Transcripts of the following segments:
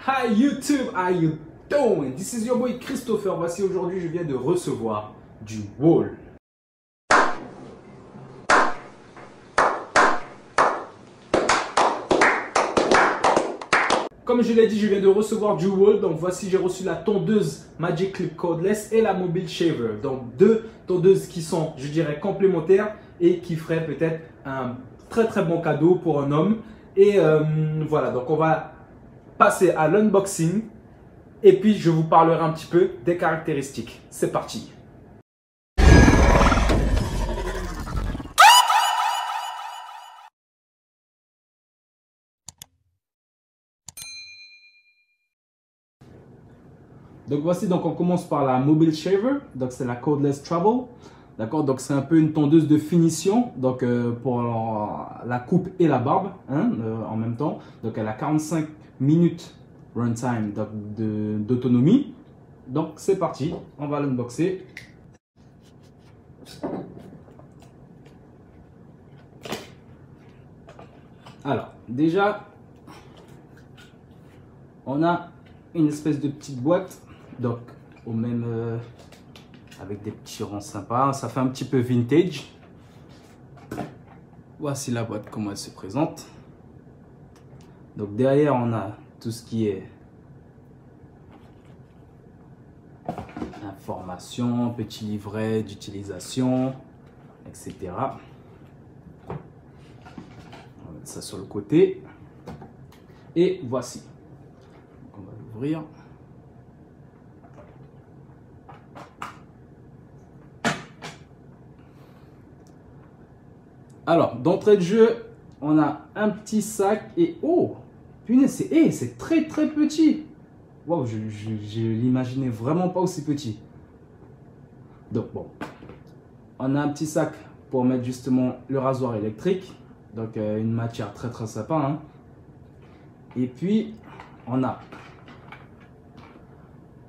Hi YouTube, how you doing? This is your boy Christopher. Voici aujourd'hui, je viens de recevoir du wool. Comme je l'ai dit, je viens de recevoir du wool. Donc voici, j'ai reçu la tondeuse Magic Clip Cordless et la Mobile Shaver. Donc deux tondeuses qui sont, je dirais, complémentaires et qui feraient peut-être un très bon cadeau pour un homme. Et voilà, donc on va passer à l'unboxing et puis je vous parlerai un petit peu des caractéristiques. C'est parti. Donc voici, donc on commence par la Mobile Shaver, donc c'est la Cordless Travel. D'accord, donc c'est un peu une tondeuse de finition, donc pour la coupe et la barbe en même temps. Donc elle a 45 minutes runtime d'autonomie. Donc c'est parti, on va l'unboxer. Alors déjà, on a une espèce de petite boîte, donc au même avec des petits ronds sympas, ça fait un petit peu vintage. Voici la boîte, comment elle se présente. Donc derrière on a tout ce qui est information, petit livret d'utilisation, etc. On va mettre ça sur le côté. Et voici. Donc on va l'ouvrir. Alors, d'entrée de jeu, on a un petit sac et oh, punaise, c'est très petit. Waouh, je l'imaginais vraiment pas aussi petit. Donc bon, on a un petit sac pour mettre justement le rasoir électrique. Donc une matière très sympa. Hein. Et puis, on a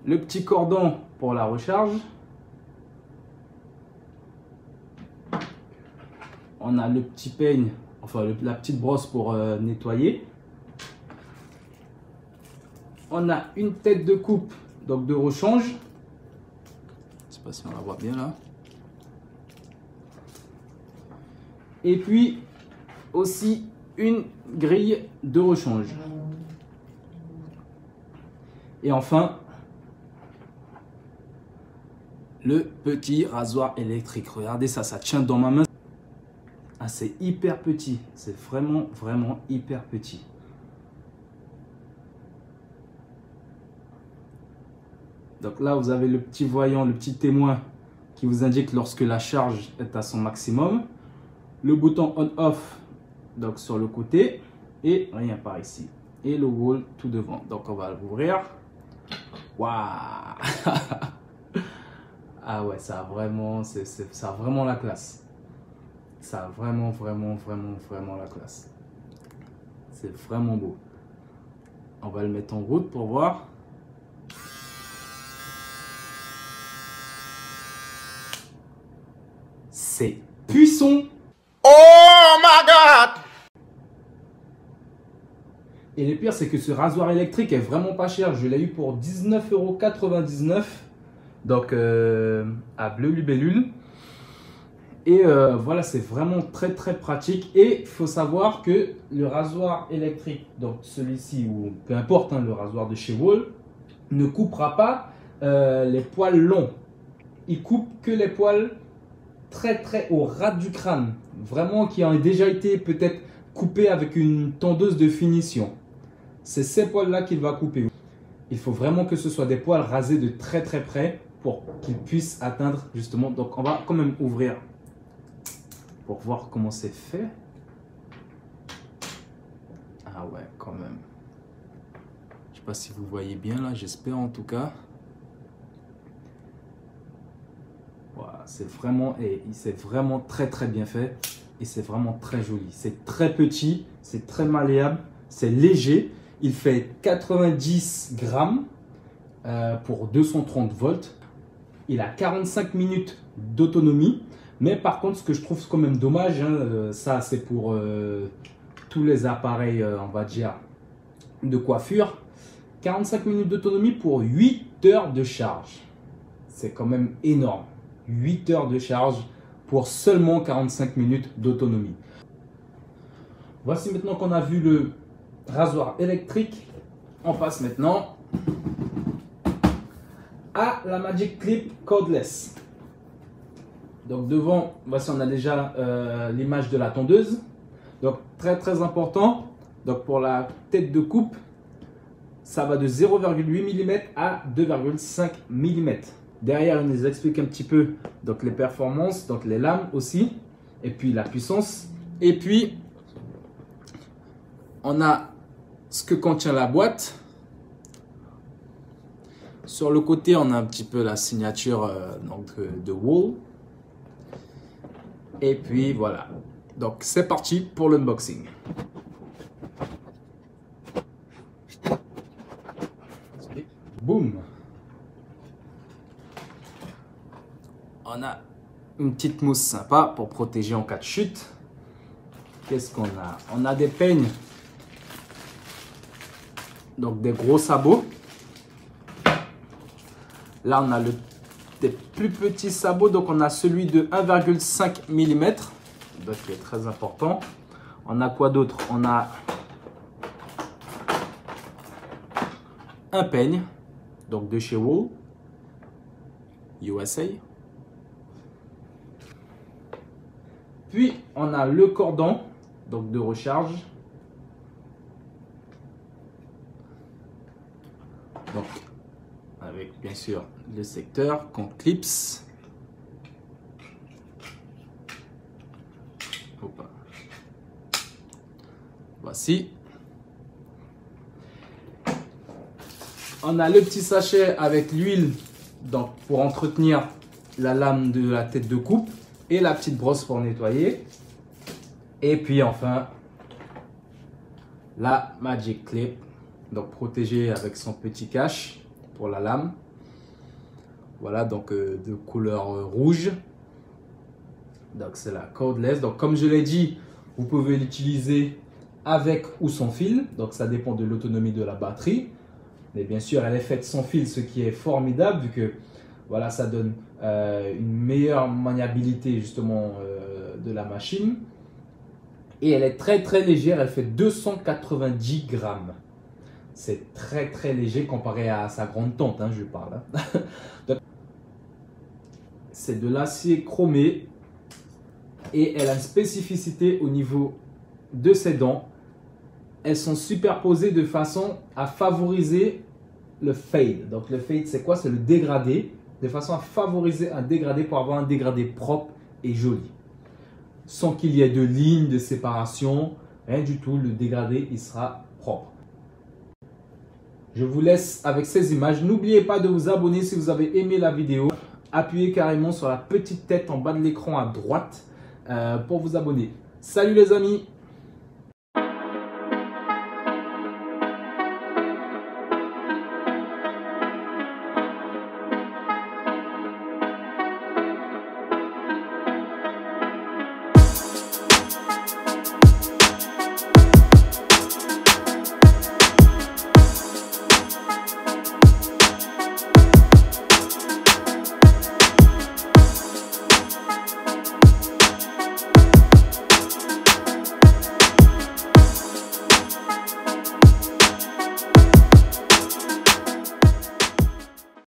le petit cordon pour la recharge. On a le petit peigne, enfin la petite brosse pour nettoyer. On a une tête de coupe, donc de rechange. Je ne sais pas si on la voit bien là. Et puis aussi une grille de rechange. Et enfin, le petit rasoir électrique. Regardez ça, ça tient dans ma main. Ah, c'est hyper petit, c'est vraiment hyper petit. Donc là, vous avez le petit voyant, le petit témoin qui vous indique lorsque la charge est à son maximum. Le bouton on-off donc sur le côté et rien par ici. Et le wool tout devant. Donc on va l'ouvrir. Waouh! Ah ouais, ça a vraiment la classe. Ça a vraiment la classe. C'est vraiment beau. On va le mettre en route pour voir. C'est puissant. Oh my God! Et le pire, c'est que ce rasoir électrique est vraiment pas cher. Je l'ai eu pour 19,99 €. Donc à Bleu Libellule. Et voilà, c'est vraiment très pratique. Et il faut savoir que le rasoir électrique, donc celui-ci ou peu importe le rasoir de chez Wool, ne coupera pas les poils longs. Il coupe que les poils très au ras du crâne. Vraiment qui ont déjà été peut-être coupés avec une tondeuse de finition. C'est ces poils-là qu'il va couper. Il faut vraiment que ce soit des poils rasés de très près pour qu'ils puissent atteindre justement. Donc on va quand même ouvrir pour voir comment c'est fait. Ah ouais, quand même. Je sais pas si vous voyez bien là, j'espère en tout cas. Voilà, c'est vraiment très bien fait et c'est vraiment très joli. C'est très petit, c'est très malléable, c'est léger. Il fait 90 grammes pour 230 volts. Il a 45 minutes d'autonomie. Mais par contre, ce que je trouve quand même dommage, ça c'est pour tous les appareils, on va dire, de coiffure. 45 minutes d'autonomie pour 8 heures de charge. C'est quand même énorme. 8 heures de charge pour seulement 45 minutes d'autonomie. Voici maintenant qu'on a vu le rasoir électrique. On passe maintenant à la Magic Clip Cordless. Donc devant, voici on a déjà l'image de la tondeuse. Donc très important. Donc pour la tête de coupe, ça va de 0,8 mm à 2,5 mm. Derrière, il nous explique un petit peu donc les performances, donc les lames aussi, et puis la puissance. Et puis, on a ce que contient la boîte. Sur le côté, on a un petit peu la signature de Wool. Et puis voilà. Donc c'est parti pour l'unboxing. Boum. On a une petite mousse sympa pour protéger en cas de chute. Qu'est-ce qu'on a? On a des peignes. Donc des gros sabots. Là on a des plus petits sabots. Donc on a celui de 1,5 mm. Donc qui est très important. On a quoi d'autre? On a un peigne. Donc de chez Wool USA. Puis on a le cordon donc de recharge. Donc avec bien sûr le secteur qu'on clipse. Voici. On a le petit sachet avec l'huile donc pour entretenir la lame de la tête de coupe et la petite brosse pour nettoyer. Et puis enfin la Magic Clip, donc protégée avec son petit cache pour la lame. Voilà, donc de couleur rouge. Donc c'est la cordless. Donc comme je l'ai dit, vous pouvez l'utiliser avec ou sans fil. Donc ça dépend de l'autonomie de la batterie. Mais bien sûr, elle est faite sans fil, ce qui est formidable vu que voilà, ça donne une meilleure maniabilité justement de la machine. Et elle est très légère, elle fait 290 grammes. C'est très léger comparé à sa grande tante, hein, je parle. C'est de l'acier chromé et elle a une spécificité au niveau de ses dents. Elles sont superposées de façon à favoriser le fade. Donc le fade, c'est quoi? C'est le dégradé, de façon à favoriser un dégradé pour avoir un dégradé propre et joli. Sans qu'il y ait de lignes de séparation, rien du tout, le dégradé il sera propre. Je vous laisse avec ces images. N'oubliez pas de vous abonner si vous avez aimé la vidéo. Appuyez carrément sur la petite tête en bas de l'écran à droite pour vous abonner. Salut les amis!